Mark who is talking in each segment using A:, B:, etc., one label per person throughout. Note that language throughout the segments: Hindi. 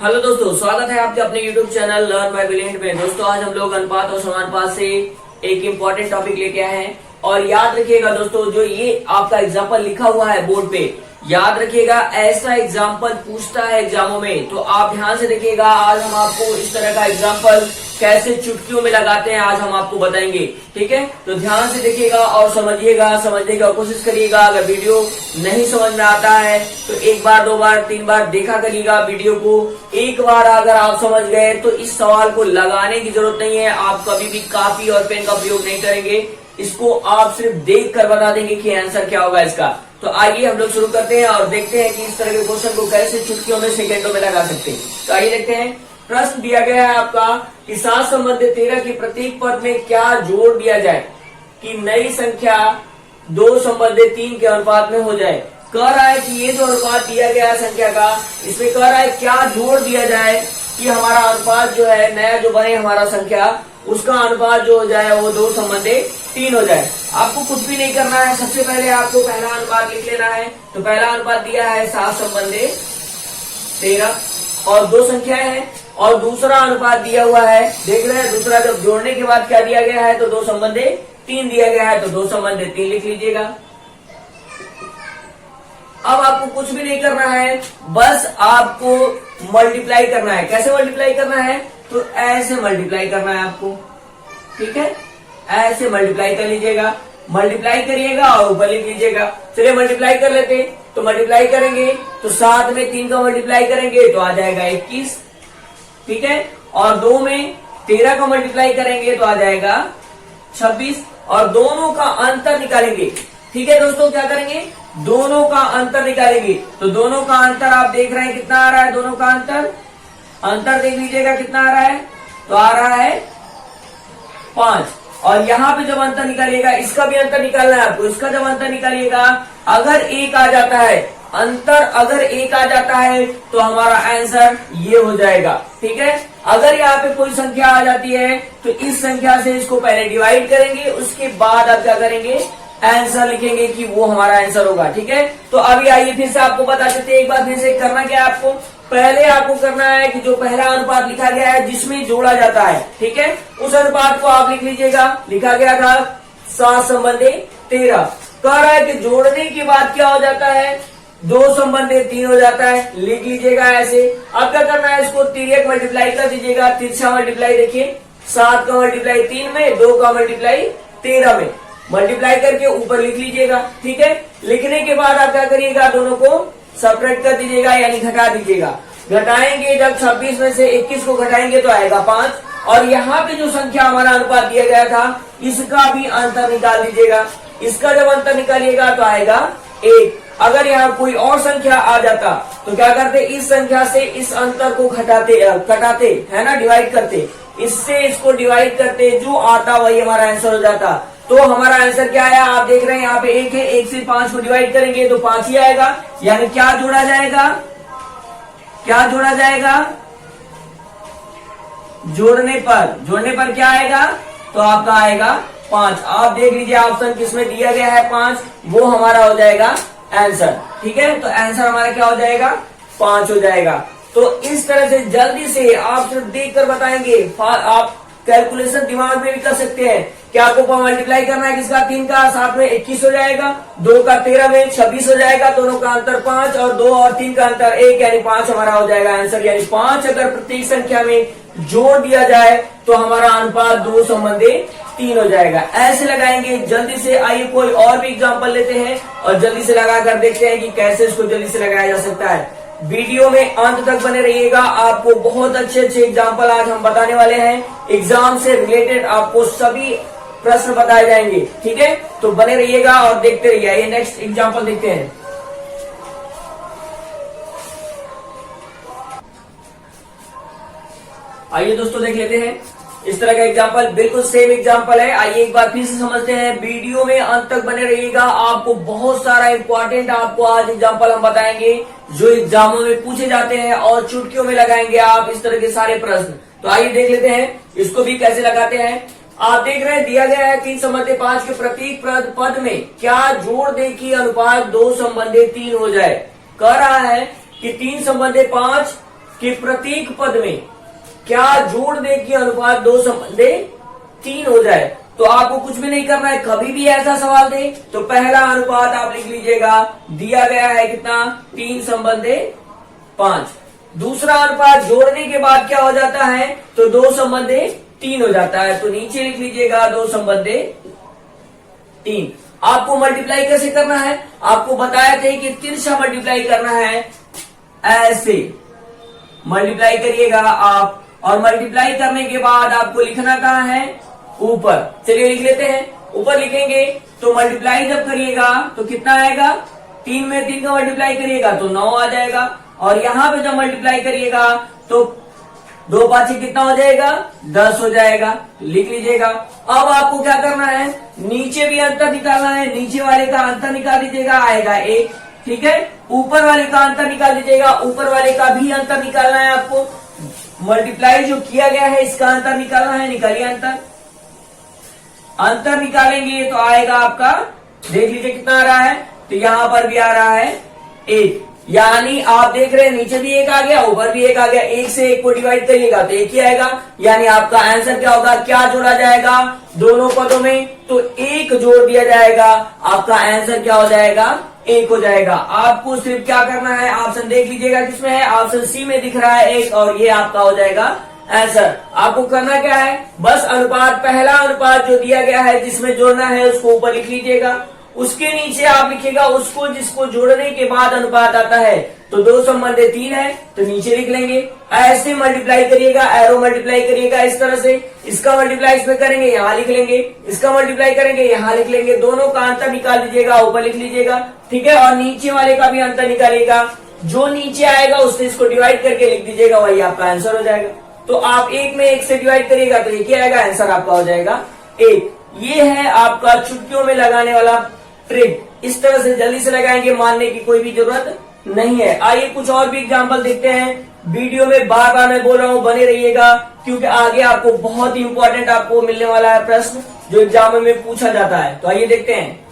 A: हेलो दोस्तों, स्वागत है आपके अपने YouTube channel learn by brilliant में। दोस्तों आज हम लोग अनुपात और समानुपात से एक इम्पोर्टेंट टॉपिक लेके आए हैं और याद रखिएगा दोस्तों, जो ये आपका एग्जाम्पल लिखा हुआ है बोर्ड पे, याद रखिएगा ऐसा एग्जाम्पल पूछता है एग्जामों में, तो आप ध्यान से देखिएगा। आज हम आपको इस तरह का एग्जाम्पल कैसे चुटकियों में लगाते हैं आज हम आपको बताएंगे, ठीक है। तो ध्यान से देखिएगा और समझिएगा, समझने की कोशिश करिएगा। अगर वीडियो नहीं समझ में आता है तो एक बार, दो बार, तीन बार देखा करिएगा वीडियो को। एक बार अगर आप समझ गए तो इस सवाल को लगाने की जरूरत नहीं है, आप कभी भी कापी और पेन का उपयोग नहीं करेंगे, इसको आप सिर्फ देख कर बता देंगे कि आंसर क्या होगा इसका। तो आइए हम लोग शुरू करते हैं और देखते हैं कि इस तरह के क्वेश्चन को कैसे चुटकियों में, सेकेंडों में लगा सकते हैं। तो आइए देखते हैं। प्रश्न दिया गया है आपका कि 7 संबंधित 13 की प्रत्येक पद में क्या जोड़ दिया जाए कि नई संख्या 2 संबंधित 3 के अनुपात में हो जाए। कह रहा है कि ये जो अनुपात दिया गया है संख्या का, इसमें कह रहा है क्या जोड़ दिया जाए कि हमारा अनुपात जो है नया जो बने हमारा संख्या, उसका अनुपात जो हो जाए वो 2 संबंधित 3 हो जाए। आपको कुछ भी नहीं करना है, सबसे पहले आपको पहला अनुपात लिख लेना है। तो पहला अनुपात दिया है 7 संबंधित 13 और 2 संख्याएं हैं, और दूसरा अनुपात दिया हुआ है, देख रहे हैं, दूसरा जब जोड़ने के बाद क्या दिया गया है तो 2 संबंधित 3 दिया गया है, तो 2 संबंधित 3 लिख लीजिएगा। अब आपको कुछ भी नहीं करना है, बस आपको मल्टीप्लाई करना है। कैसे मल्टीप्लाई करना है? तो ऐसे मल्टीप्लाई करना है आपको, ठीक है, ऐसे मल्टीप्लाई कर लीजिएगा। मल्टीप्लाई करिएगा और ऊपर लिख लीजिएगा। चलिए मल्टीप्लाई कर लेते हैं। तो मल्टीप्लाई करेंगे तो 7 में 3 का मल्टीप्लाई करेंगे तो आ जाएगा 21, ठीक है, और 2 में 13 का मल्टीप्लाई करेंगे तो आ जाएगा 26, और दोनों का अंतर निकालेंगे, ठीक है दोस्तों। क्या करेंगे? दोनों का अंतर निकालेंगे। तो दोनों का अंतर आप देख रहे हैं कितना आ रहा है, दोनों का अंतर देख लीजिएगा कितना आ रहा है, तो आ रहा है 5। और यहाँ पे जब अंतर निकालिएगा, इसका भी अंतर निकालना है आपको, इसका जब अंतर निकालिएगा, अगर 1 आ जाता है, अंतर अगर 1 आ जाता है तो हमारा आंसर ये हो जाएगा, ठीक है। अगर यहाँ पे कोई संख्या आ जाती है तो इस संख्या से इसको पहले डिवाइड करेंगे, उसके बाद आप क्या करेंगे, आंसर लिखेंगे कि वो हमारा आंसर होगा, ठीक है। तो अभी आइए फिर से आपको बता देते हैं, एक बार फिर से करना क्या है आपको, पहले आपको करना है कि जो पहला अनुपात लिखा गया है जिसमें जोड़ा जाता है, ठीक है, उस अनुपात को आप लिख लीजिएगा। लिखा गया था 7 संबंधित 13। कह रहा है कि जोड़ने के बाद क्या हो जाता है, 2 संबंधित 3 हो जाता है, लिख लीजिएगा ऐसे। अब क्या करना है, इसको 3 मल्टीप्लाई कर दीजिएगा, तिरछा मल्टीप्लाई देखिए, 7 का मल्टीप्लाई 3 में, 2 का मल्टीप्लाई 13 में, मल्टीप्लाई करके ऊपर लिख लीजिएगा, ठीक है। लिखने के बाद आप क्या करिएगा, दोनों को सब्ट्रैक्ट कर दीजिएगा, यानी घटा दीजिएगा। घटाएंगे जब 26 में से 21 को घटाएंगे तो आएगा 5, और यहाँ पे जो संख्या हमारा अनुपात दिया गया था इसका भी अंतर निकाल दीजिएगा। इसका जब अंतर निकालिएगा तो आएगा 1। अगर यहाँ कोई और संख्या आ जाता तो क्या करते, इस संख्या से इस अंतर को घटाते है ना, डिवाइड करते, इससे इसको डिवाइड करते, जो आता वही हमारा आंसर हो जाता। तो हमारा आंसर क्या आया, आप देख रहे हैं यहाँ पे 1 है, 1 से 5 को डिवाइड करेंगे तो 5 ही आएगा। यानी क्या जोड़ा जाएगा, क्या जोड़ा जाएगा, जोड़ने पर क्या आएगा, तो आपका आएगा 5। आप देख लीजिए ऑप्शन किसमें दिया गया है 5, वो हमारा हो जाएगा आंसर, ठीक है। तो आंसर हमारा क्या हो जाएगा, 5 हो जाएगा। तो इस तरह से जल्दी से आप सिर्फ देख कर बताएंगे, आप कैलकुलेशन दिमाग में भी कर सकते हैं कि आपको मल्टीप्लाई करना है किसका, 3 का 7 में 21 हो जाएगा, 2 का 13 में 26 हो जाएगा, दोनों का अंतर 5, और 2 और 3 का अंतर 1, यानी 5 हमारा हो जाएगा आंसर। यानी 5 अगर प्रत्येक संख्या में जोड़ दिया जाए तो हमारा अनुपात 2 संबंधित 3 हो जाएगा। ऐसे लगाएंगे जल्दी से। आइए कोई और भी एग्जाम्पल लेते हैं और जल्दी से लगा कर देखते हैं कि कैसे इसको जल्दी से लगाया जा सकता है। वीडियो में अंत तक बने रहिएगा, आपको बहुत अच्छे एग्जाम्पल आज हम बताने वाले हैं। एग्जाम से रिलेटेड आपको सभी प्रश्न बताए जाएंगे, ठीक है। तो बने रहिएगा और देखते रहिए। ये नेक्स्ट एग्जाम्पल देखते हैं। आइए दोस्तों देख लेते हैं। इस तरह का एग्जाम्पल बिल्कुल सेम एग्जाम्पल है। आइए एक बार फिर से समझते हैं। वीडियो में अंत तक बने रहिएगा, आपको बहुत सारा इंपॉर्टेंट आपको आज एग्जाम्पल हम बताएंगे जो एग्जामों में पूछे जाते हैं और चुटकियों में लगाएंगे आप इस तरह के सारे प्रश्न। तो आइए देख लेते हैं इसको भी कैसे लगाते हैं। आप देख रहे हैं दिया गया है 3 संबंधित 5 के प्रत्येक पद में क्या जोड़ दे कि अनुपात 2 संबंधित 3 हो जाए। कह रहा है कि 3 संबंधित 5 कि प्रत्येक पद में क्या जोड़ दे कि अनुपात 2 संबंधे 3 हो जाए। तो आपको कुछ भी नहीं करना है, कभी भी ऐसा सवाल दे तो पहला अनुपात आप लिख लीजिएगा, दिया गया है कितना 3 संबंधे 5। दूसरा अनुपात जोड़ने के बाद क्या हो जाता है तो 2 संबंधे 3 हो जाता है, तो नीचे लिख लीजिएगा 2 संबंधे 3। आपको मल्टीप्लाई कैसे करना है, आपको बताया थे कि तिरछा मल्टीप्लाई करना है, ऐसे मल्टीप्लाई करिएगा आप, और मल्टीप्लाई करने के बाद आपको लिखना कहाँ है ऊपर। चलिए लिख लेते हैं, ऊपर लिखेंगे तो मल्टीप्लाई जब करिएगा तो कितना आएगा, 3 में 3 का मल्टीप्लाई करिएगा तो 9 आ जाएगा, और यहां पे जब मल्टीप्लाई करिएगा तो 2 5 कितना हो जाएगा 10 हो जाएगा, लिख लीजिएगा। अब आपको क्या करना है, नीचे भी अंतर निकालना है, नीचे वाले का अंतर निकाल दीजिएगा, आएगा 1, ठीक है। ऊपर वाले का अंतर निकाल दीजिएगा, ऊपर वाले का भी अंतर निकालना है आपको। मल्टीप्लाई जो किया गया है इसका अंतर निकालना है, निकालिए अंतर। अंतर निकालेंगे तो आएगा आपका, देख लीजिए कितना आ रहा है, तो यहां पर भी आ रहा है 1, यानी आप देख रहे हैं नीचे भी 1 आ गया, ऊपर भी 1 आ गया। 1 से 1 को डिवाइड करिएगा तो 1 ही आएगा, यानी आपका आंसर क्या होगा, क्या जोड़ा जाएगा दोनों पदों में, तो 1 जोड़ दिया जाएगा, आपका आंसर क्या हो जाएगा 1 हो जाएगा। आपको सिर्फ क्या करना है, ऑप्शन देख लीजिएगा किसमें है, ऑप्शन सी में दिख रहा है 1, और ये आपका हो जाएगा आंसर। आपको करना क्या है, बस अनुपात, पहला अनुपात जो दिया गया है जिसमें जोड़ना है उसको ऊपर लिख लीजिएगा, उसके नीचे आप लिखिएगा उसको जिसको जोड़ने के बाद अनुपात आता है, तो 2 संबंधे 3 है तो नीचे लिख लेंगे। ऐसे मल्टीप्लाई करिएगा, एरो मल्टीप्लाई करिएगा इस तरह से, इसका मल्टीप्लाई इसमें करेंगे यहाँ लिख लेंगे, इसका मल्टीप्लाई करेंगे यहाँ लिख लेंगे, दोनों का अंतर निकाल दीजिएगा, ऊपर लिख लीजिएगा, ठीक है। और नीचे वाले का भी अंतर निकालिएगा, जो नीचे आएगा उससे इसको डिवाइड करके लिख दीजिएगा, वही आपका आंसर हो जाएगा। तो आप 1 में 1 से डिवाइड करिएगा तो 1 ही आएगा, आंसर आपका हो जाएगा 1। ये है आपका चुटकियों में लगाने वाला ट्रिक, इस तरह से जल्दी से लगाएंगे, मानने की कोई भी जरूरत नहीं है। आइए कुछ और भी एग्जांपल देखते हैं, वीडियो में बार बार मैं बोल रहा हूं बने रहिएगा, क्योंकि आगे आपको बहुत ही इंपॉर्टेंट आपको मिलने वाला है प्रश्न जो एग्जाम में पूछा जाता है। तो आइए देखते हैं।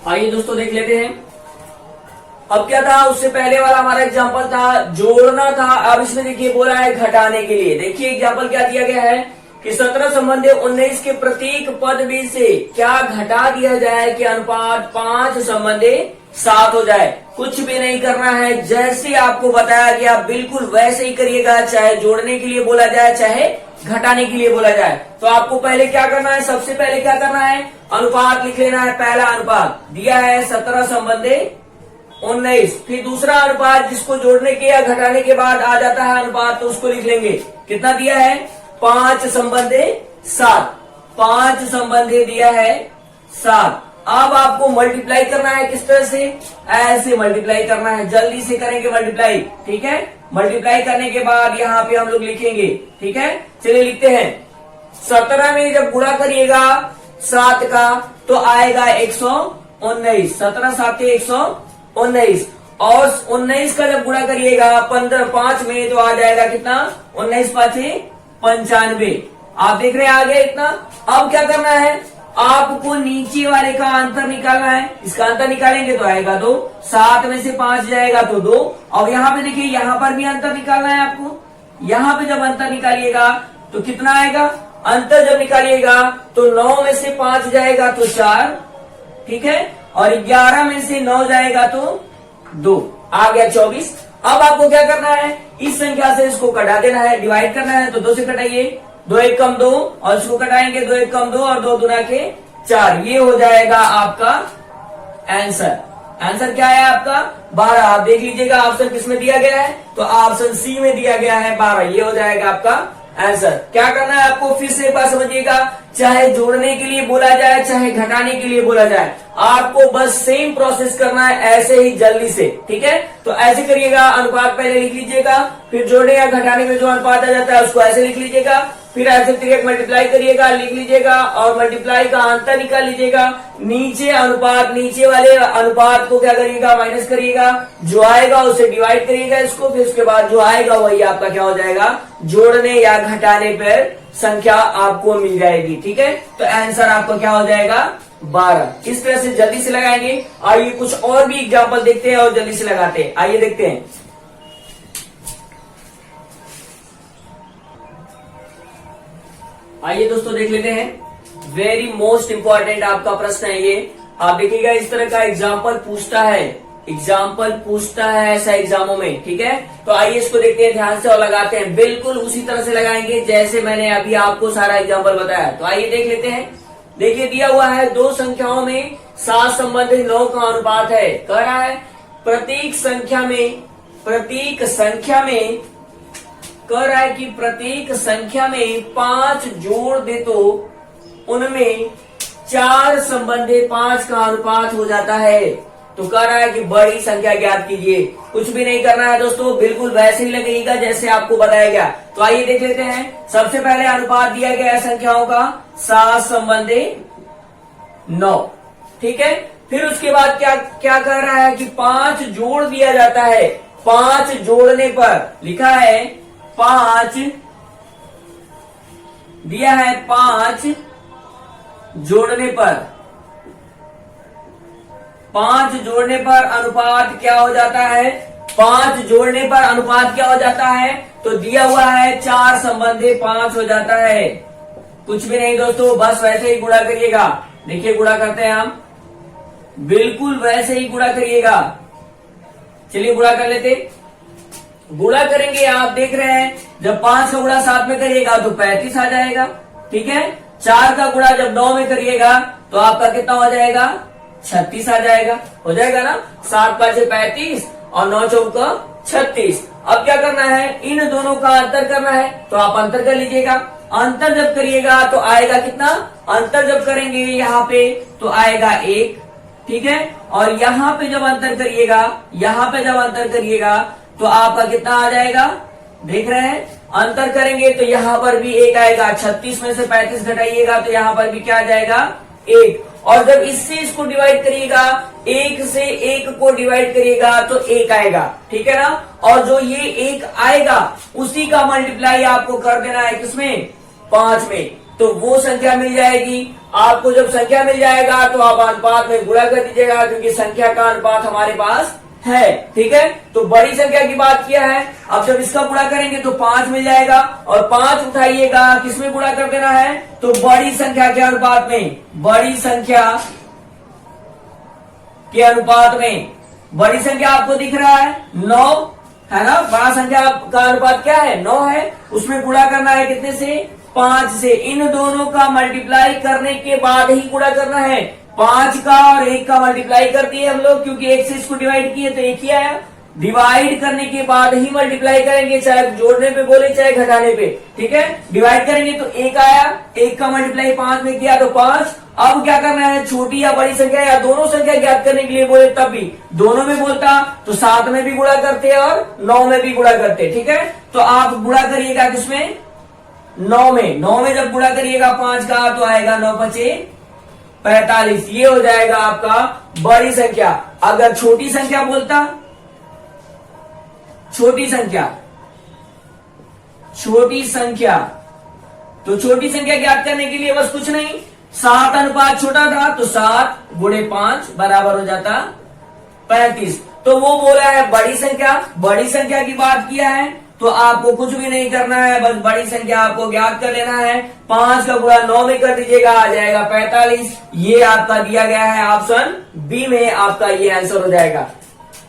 A: आइए दोस्तों देख लेते हैं। अब क्या था, उससे पहले वाला हमारा एग्जांपल था जोड़ना था, अब इसमें देखिए बोला है घटाने के लिए। देखिए एग्जांपल क्या दिया गया है कि 17 संबंधे 19 के प्रत्येक पद में से क्या घटा दिया जाए कि अनुपात 5 संबंधे 7 हो जाए। कुछ भी नहीं करना है, जैसे आपको बताया गया बिल्कुल वैसे ही करिएगा, चाहे जोड़ने के लिए बोला जाए चाहे घटाने के लिए बोला जाए। तो आपको पहले क्या करना है, सबसे पहले क्या करना है, अनुपात लिख लेना है। पहला अनुपात दिया है 17 संबंधे 19, फिर दूसरा अनुपात जिसको जोड़ने के या घटाने के बाद आ जाता है अनुपात, तो उसको लिख लेंगे, कितना दिया है 5 संबंधे 7, 5 संबंधे दिया है 7। अब आपको मल्टीप्लाई करना है, किस तरह से, ऐसे मल्टीप्लाई करना है, जल्दी से करेंगे मल्टीप्लाई, ठीक है। मल्टीप्लाई करने के बाद यहाँ पे हम लोग लिखेंगे, ठीक है। चलिए लिखते हैं, 17 में जब गुणा करिएगा 7 का तो आएगा 119, 17 7 119, और 19 का जब गुणा करिएगा 15 5 में तो आ जाएगा कितना, 19 5 95। आप देख रहे हैं आ गया इतना। अब क्या करना है, आपको नीचे वाले का अंतर निकालना है, इसका अंतर निकालेंगे तो आएगा 2, 7 में से 5 जाएगा तो 2, और यहाँ पे देखिए यहाँ पर भी अंतर निकालना है आपको। यहाँ पे जब अंतर निकालिएगा तो कितना आएगा, अंतर जब निकालिएगा तो 9 में से 5 जाएगा तो 4, ठीक है, और 11 में से 9 जाएगा तो 2, आ गया 24। अब आपको क्या करना है, इस संख्या से इसको कटा देना है, डिवाइड करना है, तो 2 से कटाइए, 2 1 कम 2, और इसको कटाएंगे 2 1 कम 2 और 2 दूना के 4, ये हो जाएगा आपका आंसर। आंसर क्या है आपका 12। आप देख लीजिएगा ऑप्शन किसमें दिया गया है, तो ऑप्शन सी में दिया गया है 12, ये हो जाएगा आपका आंसर। क्या करना है आपको, फिर से एक बार समझिएगा, चाहे जोड़ने के लिए बोला जाए चाहे घटाने के लिए बोला जाए, आपको बस सेम प्रोसेस करना है, ऐसे ही जल्दी से, ठीक है। तो ऐसे करिएगा, अनुपात पहले लिख लीजिएगा, फिर जोड़ने या घटाने में जो अनुपात आ जाता है उसको ऐसे लिख लीजिएगा, फिर ऐसे direct मल्टीप्लाई करिएगा, लिख लीजिएगा, और मल्टीप्लाई का अंतर निकाल लीजिएगा। नीचे अनुपात, नीचे वाले अनुपात को क्या करिएगा, माइनस करिएगा, जो आएगा उसे डिवाइड करिएगा इसको, फिर उसके बाद जो आएगा वही आपका क्या हो जाएगा, जोड़ने या घटाने पर संख्या आपको मिल जाएगी, ठीक है। तो आंसर आपको क्या हो जाएगा 12। इस तरह से जल्दी से लगाएंगे। आइए कुछ और भी एग्जाम्पल देखते हैं और जल्दी से लगाते हैं। आइए देखते हैं। आइए दोस्तों देख लेते हैं। वेरी मोस्ट इंपॉर्टेंट आपका प्रश्न है ये। आप देखिएगा इस तरह का एग्जाम्पल पूछता है ऐसा एग्जामों में, ठीक है। तो आइए इसको देखते हैं ध्यान से और लगाते हैं। बिल्कुल उसी तरह से लगाएंगे जैसे मैंने अभी आपको सारा एग्जाम्पल बताया। तो आइए देख लेते हैं। देखिए दिया हुआ है दो संख्याओं में 7 संबंधित 9 का अनुपात है। कह रहा है प्रत्येक संख्या में 5 जोड़ दे तो उनमें 4 संबंधित 5 का अनुपात हो जाता है। तो कह रहा है कि बड़ी संख्या ज्ञात कीजिए। कुछ भी नहीं करना है दोस्तों, बिल्कुल वैसे ही लगेगा जैसे आपको बताया गया। तो आइए देख लेते हैं। सबसे पहले अनुपात दिया गया है संख्याओं का 7 संबंधित 9, ठीक है। फिर उसके बाद क्या कह रहा है कि 5 जोड़ दिया जाता है। 5 जोड़ने पर लिखा है 5 दिया है, 5 जोड़ने पर अनुपात क्या हो जाता है। 5 जोड़ने पर अनुपात क्या हो जाता है। तो दिया हुआ है 4 संबंधित 5 हो जाता है। कुछ भी नहीं दोस्तों, बस वैसे ही गुणा करिएगा। देखिए गुणा करते हैं हम, बिल्कुल वैसे ही गुणा करिएगा। चलिए गुणा कर लेते। गुणा करेंगे, आप देख रहे हैं जब 5 का गुणा 7 में करिएगा तो 35 आ जाएगा, ठीक है। 4 का गुणा जब 9 में करिएगा तो आपका कितना हो जाएगा, 36 आ जाएगा। हो जाएगा ना, 7 5 35 और 9 चौका 36। अब क्या करना है, इन दोनों का अंतर करना है। तो आप अंतर कर लीजिएगा। अंतर जब करिएगा तो आएगा कितना, अंतर जब करेंगे यहाँ पे तो आएगा 1, ठीक है। और यहाँ पे जब अंतर करिएगा तो आपका कितना आ जाएगा, देख रहे हैं। अंतर करेंगे तो यहाँ पर भी 1 आएगा। 36 में से 35 घटाइएगा तो यहाँ पर भी क्या आ जाएगा, 1। और जब इससे इसको डिवाइड करिएगा, 1 से 1 को डिवाइड करिएगा तो 1 आएगा, ठीक है ना। और जो ये 1 आएगा उसी का मल्टीप्लाई आपको कर देना है किसमें, 5 में। तो वो संख्या मिल जाएगी आपको। जब संख्या मिल जाएगा तो आप अनुपात में गुणा कर दीजिएगा, क्योंकि संख्या का अनुपात हमारे पास है, ठीक है। तो बड़ी संख्या की बात किया है। अब जब इसका गुणा करेंगे तो 5 मिल जाएगा और 5 उठाइएगा, किसमें गुणा कर देना है, तो बड़ी संख्या के अनुपात में। बड़ी संख्या के अनुपात में, बड़ी संख्या आपको दिख रहा है 9 है ना। बड़ा संख्या का अनुपात क्या है, 9 है। उसमें गुणा करना है कितने से, 5 से। इन दोनों का मल्टीप्लाई करने के बाद ही गुणा करना है। 5 का और 1 का मल्टीप्लाई कर दिए हम लोग, क्योंकि 1 से इसको डिवाइड किए तो 1 ही आया। डिवाइड करने के बाद ही मल्टीप्लाई करेंगे, चाहे जोड़ने पे बोले चाहे घटाने पे, ठीक है। डिवाइड करेंगे तो 1 आया, 1 का मल्टीप्लाई 5 में किया तो 5। अब क्या करना है, छोटी या बड़ी संख्या या दोनों संख्या ज्ञात करने के लिए बोले तब भी दोनों में बोलता तो 7 में भी गुणा करते और 9 में भी गुणा करते, ठीक है। तो आप गुणा करिएगा किसमें, 9 में। 9 में जब गुणा करिएगा 5 का तो आएगा 9 5 45। ये हो जाएगा आपका बड़ी संख्या। अगर छोटी संख्या बोलता, छोटी संख्या तो छोटी संख्या ज्ञात करने के लिए बस कुछ नहीं, 7 अनुपात छोटा था तो 7 गुणे 5 बराबर हो जाता 35। तो वो बोला है बड़ी संख्या। बड़ी संख्या की बात किया है तो आपको कुछ भी नहीं करना है, बस बड़ी संख्या आपको ज्ञात कर लेना है। 5 का गुणा 9 में कर दीजिएगा, आ जाएगा 45। ये आपका दिया गया है ऑप्शन बी में, आपका ये आंसर हो जाएगा।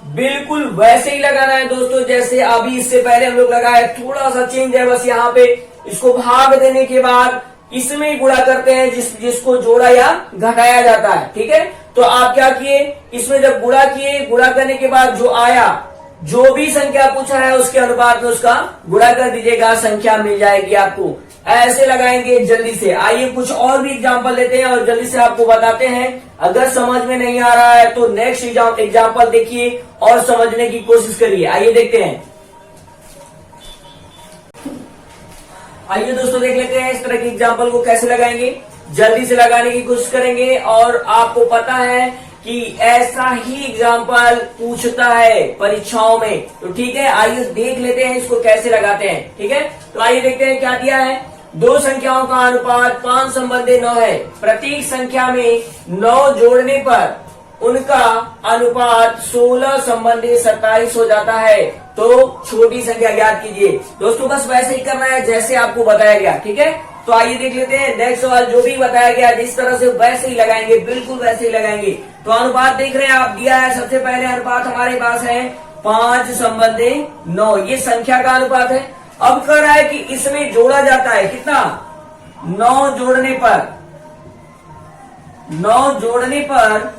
A: बिल्कुल वैसे ही लगाना है दोस्तों जैसे अभी इससे पहले हम लोग लगाए। थोड़ा सा चेंज है बस यहाँ पे। इसको भाग देने के बाद इसमें गुणा करते हैं जिसको जोड़ा या घटाया जाता है, ठीक है। तो आप क्या किए, इसमें जब गुणा किए, गुणा करने के बाद जो आया, जो भी संख्या पूछा है उसके अनुपात में उसका गुणा कर दीजिएगा, संख्या मिल जाएगी आपको। ऐसे लगाएंगे जल्दी से। आइए कुछ और भी एग्जाम्पल लेते हैं और जल्दी से आपको बताते हैं। अगर समझ में नहीं आ रहा है तो नेक्स्ट एग्जाम्पल देखिए और समझने की कोशिश करिए। आइए देखते हैं। आइए दोस्तों देख लेते हैं इस तरह के एग्जाम्पल को कैसे लगाएंगे। जल्दी से लगाने की कोशिश करेंगे और आपको पता है कि ऐसा ही एग्जाम्पल पूछता है परीक्षाओं में, तो ठीक है। आइए देख लेते हैं इसको कैसे लगाते हैं, ठीक है। तो आइए देखते हैं क्या दिया है। दो संख्याओं का अनुपात 5/9 है। प्रत्येक संख्या में 9 जोड़ने पर उनका अनुपात 16/27 हो जाता है। तो छोटी संख्या ज्ञात कीजिए। दोस्तों बस वैसे ही करना है जैसे आपको बताया गया, ठीक है। तो आइए देख लेते हैं नेक्स्ट सवाल। जो भी बताया गया जिस तरह से वैसे ही लगाएंगे, बिल्कुल वैसे ही लगाएंगे। तो अनुपात देख रहे हैं आप, दिया है सबसे पहले अनुपात हमारे पास है 5/9, ये संख्या का अनुपात है। अब कह रहा है कि इसमें जोड़ा जाता है कितना, 9 जोड़ने पर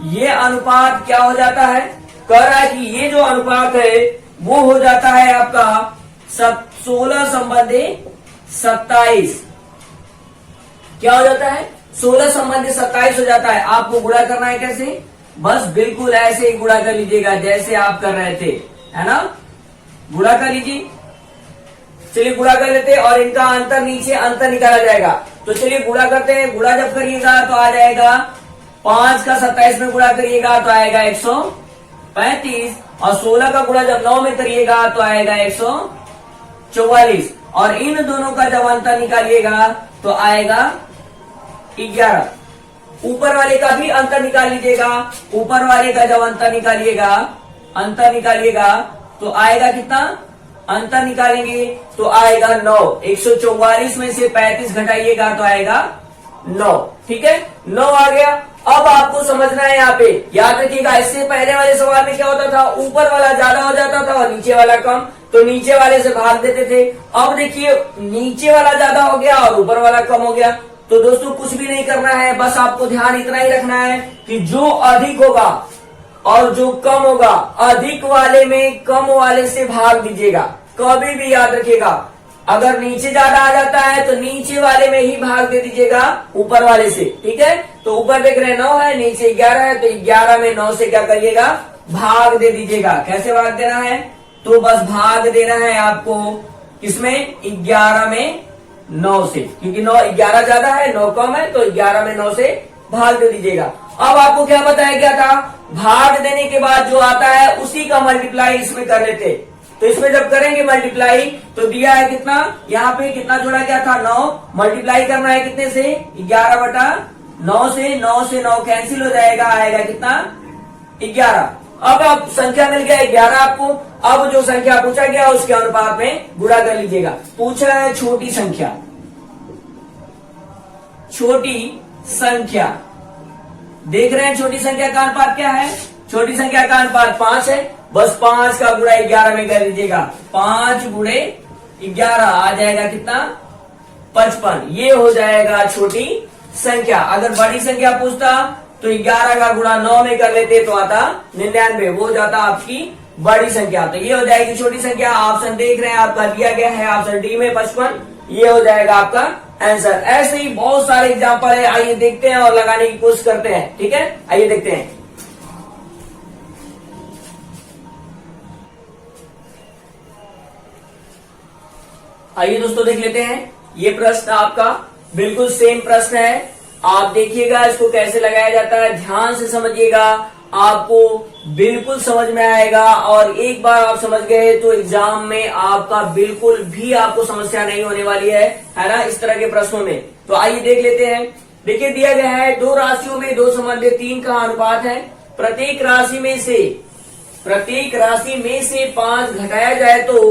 A: ये अनुपात क्या हो जाता है, कह रहा है कि ये जो अनुपात है वो हो जाता है आपका 16/27। क्या हो जाता है, 16/27 हो जाता है। आपको गुणा करना है कैसे, बस बिल्कुल ऐसे ही गुणा कर लीजिएगा जैसे आप कर रहे थे, है ना। गुणा कर लीजिए, चलिए गुणा कर लेते हैं और इनका अंतर नीचे अंतर निकाला जाएगा। तो चलिए गुणा करते हैं। गुणा जब करिएगा तो आ जाएगा 5 का 27 में गुणा करिएगा तो आएगा 135, और 16 का गुणा जब 9 में करिएगा तो आएगा 144, और इन दोनों का जब अंतर निकालिएगा तो आएगा 11। ऊपर वाले का भी अंतर निकाल लीजिएगा। ऊपर वाले का जब अंतर निकालिएगा तो आएगा कितना, अंतर निकालेंगे तो आएगा 9। 144 में से 35 घटाइएगा तो आएगा 9, ठीक है, 9 आ गया। अब आपको समझना है यहाँ पे, याद रखिएगा इससे पहले वाले सवाल में क्या होता था, ऊपर वाला ज्यादा हो जाता था और नीचे वाला कम, तो नीचे वाले से भाग देते थे। अब देखिए नीचे वाला ज्यादा हो गया और ऊपर वाला कम हो गया। तो दोस्तों कुछ भी नहीं करना है, बस आपको ध्यान इतना ही रखना है कि जो अधिक होगा और जो कम होगा, अधिक वाले में कम वाले से भाग दीजिएगा। कभी भी याद रखिएगा, अगर नीचे ज्यादा आ जाता है तो नीचे वाले में ही भाग दे दीजिएगा ऊपर वाले से, ठीक है। तो ऊपर देख रहे हैं 9 है, नीचे 11 है, तो 11 में 9 से क्या करिएगा, भाग दे दीजिएगा। कैसे भाग देना है, तो बस भाग देना है आपको किसमें, 11 में 9 से, क्योंकि 11 ज्यादा है 9 कम है, तो 11 में 9 से भाग दे दीजिएगा। अब आपको क्या बताया गया था, भाग देने के बाद जो आता है उसी का मल्टीप्लाई इसमें कर लेते। तो इसमें जब करेंगे मल्टीप्लाई तो दिया है कितना, यहाँ पे कितना जोड़ा गया था 9, मल्टीप्लाई करना है कितने से, 11/9 से। 9 से 9 कैंसिल हो जाएगा, आएगा कितना, 11। अब आप संख्या मिल गया 11 आपको। अब जो संख्या पूछा गया उसके अनुपात में गुणा कर लीजिएगा। पूछा है छोटी संख्या, देख रहे हैं छोटी संख्या का अनुपात क्या है, छोटी संख्या का अनुपात 5 है। बस 5 का गुणा 11 में कर लीजिएगा, 5 गुणे 11 आ जाएगा कितना, 55। ये हो जाएगा छोटी संख्या। अगर बड़ी संख्या पूछता तो 11 का गुणा 9 में कर लेते तो आता 99, वो जाता आपकी बड़ी संख्या। तो ये हो जाएगी छोटी संख्या। ऑप्शन देख रहे हैं आपका दिया गया है ऑप्शन डी में 55, ये हो जाएगा आपका आंसर। ऐसे ही बहुत सारे एग्जाम्पल है, आइए देखते हैं और लगाने की कोशिश करते हैं, ठीक है। आइए देखते हैं। आइए दोस्तों देख लेते हैं, ये प्रश्न आपका बिल्कुल सेम प्रश्न है। आप देखिएगा इसको कैसे लगाया जाता है, ध्यान से समझिएगा, आपको बिल्कुल समझ में आएगा। और एक बार आप समझ गए तो एग्जाम में आपका बिल्कुल भी आपको समस्या नहीं होने वाली है ना, इस तरह के प्रश्नों में। तो आइए देख लेते हैं। देखिए दिया गया है दो राशियों में 2 संबंधित 3 का अनुपात है। प्रत्येक राशि में से 5 घटाया जाए तो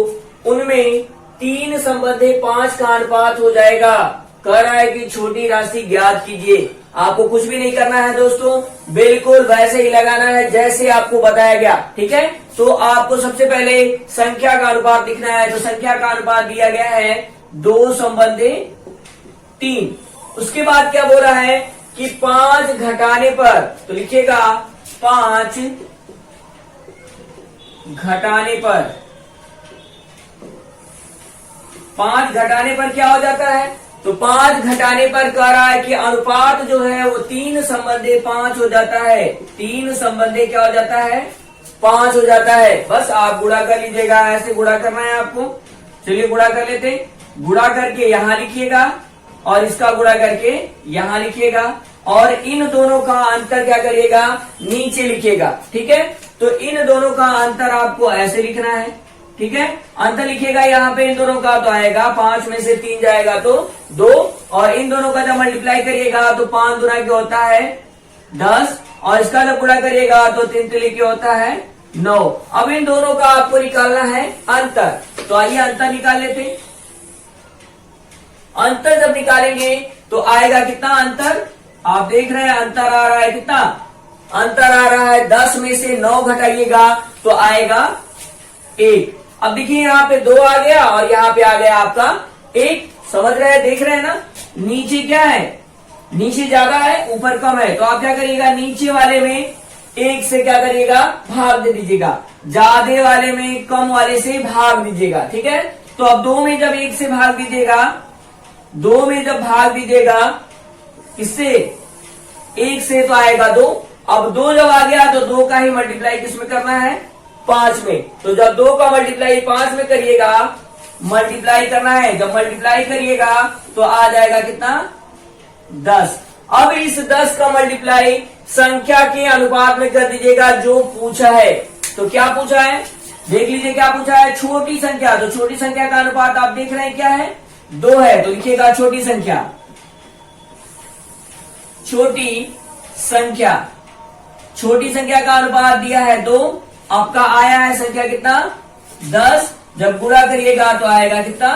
A: उनमें 3 संबंधित 5 का अनुपात हो जाएगा। कह रहा है कि छोटी राशि ज्ञात कीजिए। आपको कुछ भी नहीं करना है दोस्तों, बिल्कुल वैसे ही लगाना है जैसे आपको बताया गया, ठीक है। तो आपको सबसे पहले संख्या का अनुपात लिखना है। तो संख्या का अनुपात दिया गया है 2 संबंधित 3। उसके बाद क्या बोला है कि 5 घटाने पर, तो लिखिएगा 5 घटाने पर, 5 घटाने पर क्या हो जाता है, तो 5 घटाने पर कह रहा है कि अनुपात जो है वो 3 संबंधित 5 हो जाता है। 3 संबंधित क्या हो जाता है, 5 हो जाता है। बस आप गुणा कर लीजिएगा, ऐसे गुणा करना है आपको। चलिए गुणा कर लेते हैं। गुणा करके यहां लिखिएगा और इसका गुणा करके यहां लिखिएगा, और इन दोनों का अंतर क्या करिएगा, नीचे लिखिएगा, ठीक है। तो इन दोनों का अंतर आपको ऐसे लिखना है, ठीक है, अंतर लिखिएगा यहाँ पे इन दोनों का, तो आएगा 5 में से 3 जाएगा तो 2, और इन दोनों का जब मल्टीप्लाई करिएगा तो 5 गुना क्या होता है 10, और इसका जब गुणा करिएगा तो 3 तिली क्या होता है 9। अब इन दोनों का आपको निकालना है अंतर, तो आइए अंतर निकाल लेते हैं। अंतर जब निकालेंगे तो आएगा कितना अंतर, आप देख रहे हैं अंतर आ रहा है कितना, अंतर आ रहा है 10 में से 9 घटाइएगा तो आएगा 1। अब देखिए यहाँ पे 2 आ गया और यहाँ पे आ गया आपका 1, समझ रहे हैं, देख रहे हैं ना, नीचे क्या है, नीचे ज्यादा है ऊपर कम है, तो आप क्या करिएगा नीचे वाले में 1 से क्या करिएगा भाग दे दीजिएगा, ज्यादा वाले में कम वाले से भाग दीजिएगा, ठीक है। तो अब 2 में जब 1 से भाग दीजिएगा, 2 में जब भाग दीजिएगा किससे 1 से तो आएगा 2, अब 2 जब आ गया तो 2 का ही मल्टीप्लाई किसमें करना है 5 में, तो जब 2 का मल्टीप्लाई 5 में करिएगा, मल्टीप्लाई करना है, जब मल्टीप्लाई करिएगा तो आ जाएगा कितना 10। अब इस 10 का मल्टीप्लाई संख्या के अनुपात में कर दीजिएगा जो पूछा है, तो क्या पूछा है देख लीजिए, क्या पूछा है छोटी संख्या, तो छोटी संख्या का अनुपात आप देख रहे हैं क्या है 2 है, तो लिखिएगा छोटी संख्या, छोटी संख्या, छोटी संख्या का अनुपात दिया है 2, आपका आया है संख्या कितना 10, जब गुणा करिएगा तो आएगा कितना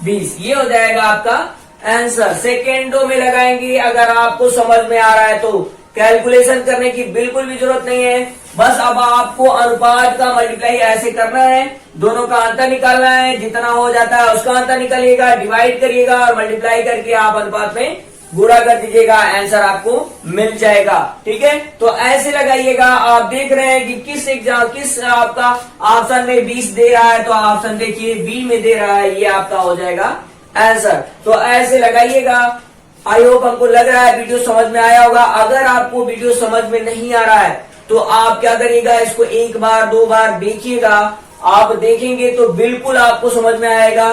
A: 20, ये हो जाएगा आपका आंसर। सेकेंडों में लगाएंगे, अगर आपको समझ में आ रहा है तो कैलकुलेशन करने की बिल्कुल भी जरूरत नहीं है, बस अब आपको अनुपात का मल्टीप्लाई ऐसे करना है, दोनों का अंतर निकालना है, जितना हो जाता है उसका अंतर निकालिएगा, डिवाइड करिएगा और मल्टीप्लाई करके आप अनुपात में गुणा कर दीजिएगा, आंसर आपको मिल जाएगा, ठीक है। तो ऐसे लगाइएगा, आप देख रहे हैं कि किस आपका ऑप्शन में 20 दे रहा है, तो ऑप्शन देखिए बी में दे रहा है, ये आपका हो जाएगा आंसर। तो ऐसे लगाइएगा। आई होप हमको लग रहा है वीडियो समझ में आया होगा। अगर आपको वीडियो समझ में नहीं आ रहा है तो आप क्या करिएगा, इसको 1 बार 2 बार देखिएगा, आप देखेंगे तो बिल्कुल आपको समझ में आएगा।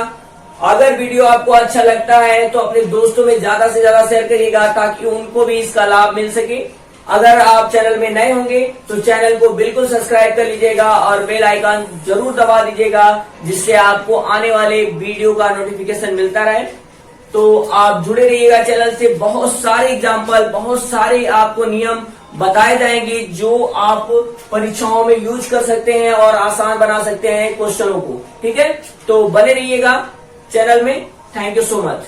A: अगर वीडियो आपको अच्छा लगता है तो अपने दोस्तों में ज्यादा से ज्यादा शेयर करिएगा ताकि उनको भी इसका लाभ मिल सके। अगर आप चैनल में नए होंगे तो चैनल को बिल्कुल सब्सक्राइब कर लीजिएगा और बेल आइकन जरूर दबा दीजिएगा, जिससे आपको आने वाले वीडियो का नोटिफिकेशन मिलता रहे। तो आप जुड़े रहिएगा चैनल से, बहुत सारे एग्जाम्पल, बहुत सारे आपको नियम बताए जाएंगे जो आप परीक्षाओं में यूज कर सकते हैं और आसान बना सकते हैं क्वेश्चनों को, ठीक है। तो बने रहिएगा चैनल में। Thank you so much.